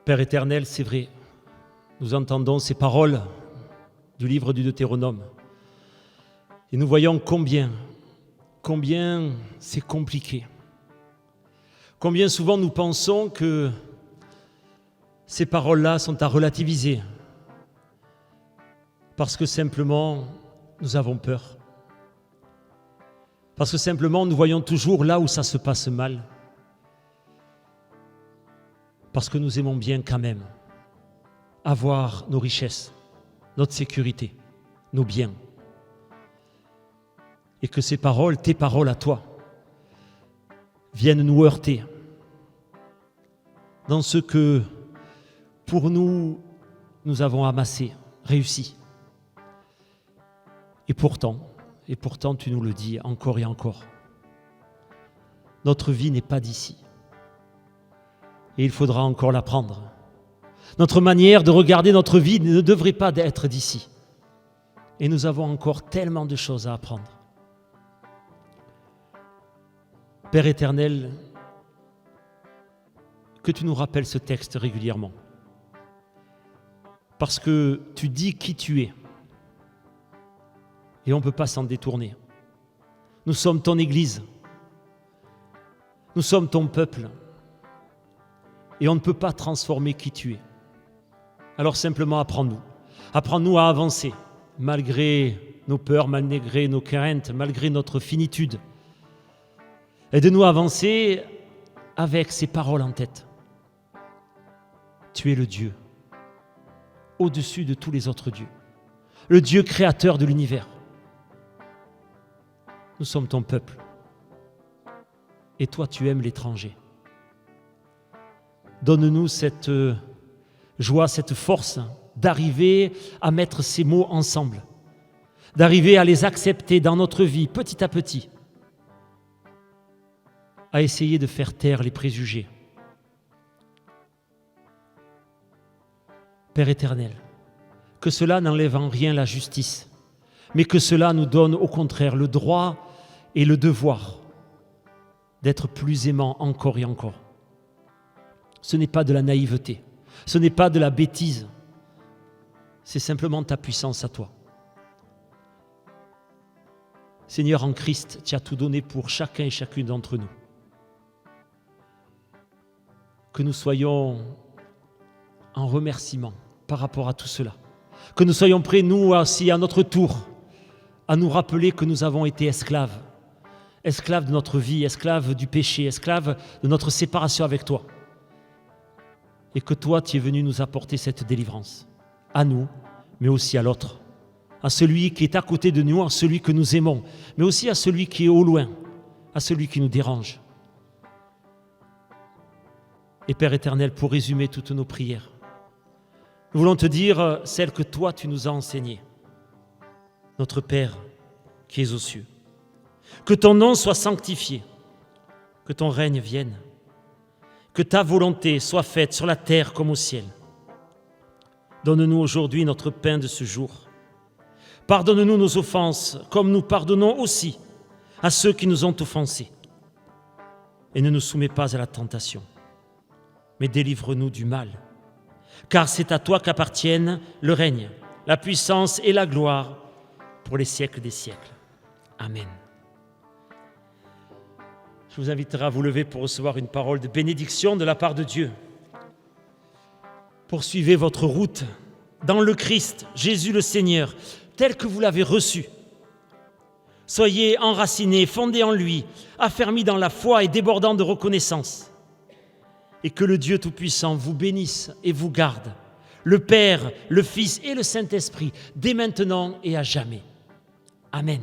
Père éternel, c'est vrai, nous entendons ces paroles du livre du Deutéronome et nous voyons combien c'est compliqué. Combien souvent nous pensons que ces paroles-là sont à relativiser parce que simplement nous avons peur. Parce que simplement nous voyons toujours là où ça se passe mal. Parce que nous aimons bien quand même avoir nos richesses, notre sécurité, nos biens. Et que ces paroles, tes paroles à toi, viennent nous heurter dans ce que, pour nous, nous avons amassé, réussi. Et pourtant, tu nous le dis encore et encore, notre vie n'est pas d'ici. Et il faudra encore l'apprendre. Notre manière de regarder notre vie ne devrait pas être d'ici. Et nous avons encore tellement de choses à apprendre. Père éternel, que tu nous rappelles ce texte régulièrement. Parce que tu dis qui tu es. Et on ne peut pas s'en détourner. Nous sommes ton Église. Nous sommes ton peuple. Et on ne peut pas transformer qui tu es. Alors simplement apprends-nous. Apprends-nous à avancer, malgré nos peurs, malgré nos craintes, malgré notre finitude. Aide-nous à avancer avec ces paroles en tête. Tu es le Dieu, au-dessus de tous les autres dieux. Le Dieu créateur de l'univers. Nous sommes ton peuple. Et toi, tu aimes l'étranger. Donne-nous cette joie, cette force d'arriver à mettre ces mots ensemble, d'arriver à les accepter dans notre vie petit à petit, à essayer de faire taire les préjugés. Père éternel, que cela n'enlève en rien la justice, mais que cela nous donne au contraire le droit et le devoir d'être plus aimants encore et encore. Ce n'est pas de la naïveté, ce n'est pas de la bêtise, c'est simplement ta puissance à toi. Seigneur, en Christ, tu as tout donné pour chacun et chacune d'entre nous. Que nous soyons en remerciement par rapport à tout cela. Que nous soyons prêts, nous aussi, à notre tour, à nous rappeler que nous avons été esclaves. Esclaves de notre vie, esclaves du péché, esclaves de notre séparation avec toi. Et que toi, tu es venu nous apporter cette délivrance. À nous, mais aussi à l'autre. À celui qui est à côté de nous, à celui que nous aimons, mais aussi à celui qui est au loin, à celui qui nous dérange. Et Père éternel, pour résumer toutes nos prières, nous voulons te dire celle que toi, tu nous as enseignée. Notre Père qui es aux cieux. Que ton nom soit sanctifié, que ton règne vienne, que ta volonté soit faite sur la terre comme au ciel. Donne-nous aujourd'hui notre pain de ce jour. Pardonne-nous nos offenses, comme nous pardonnons aussi à ceux qui nous ont offensés. Et ne nous soumets pas à la tentation, mais délivre-nous du mal. Car c'est à toi qu'appartiennent le règne, la puissance et la gloire pour les siècles des siècles. Amen. Je vous inviterai à vous lever pour recevoir une parole de bénédiction de la part de Dieu. Poursuivez votre route dans le Christ, Jésus le Seigneur, tel que vous l'avez reçu. Soyez enracinés, fondés en lui, affermis dans la foi et débordants de reconnaissance. Et que le Dieu Tout-Puissant vous bénisse et vous garde, le Père, le Fils et le Saint-Esprit, dès maintenant et à jamais. Amen.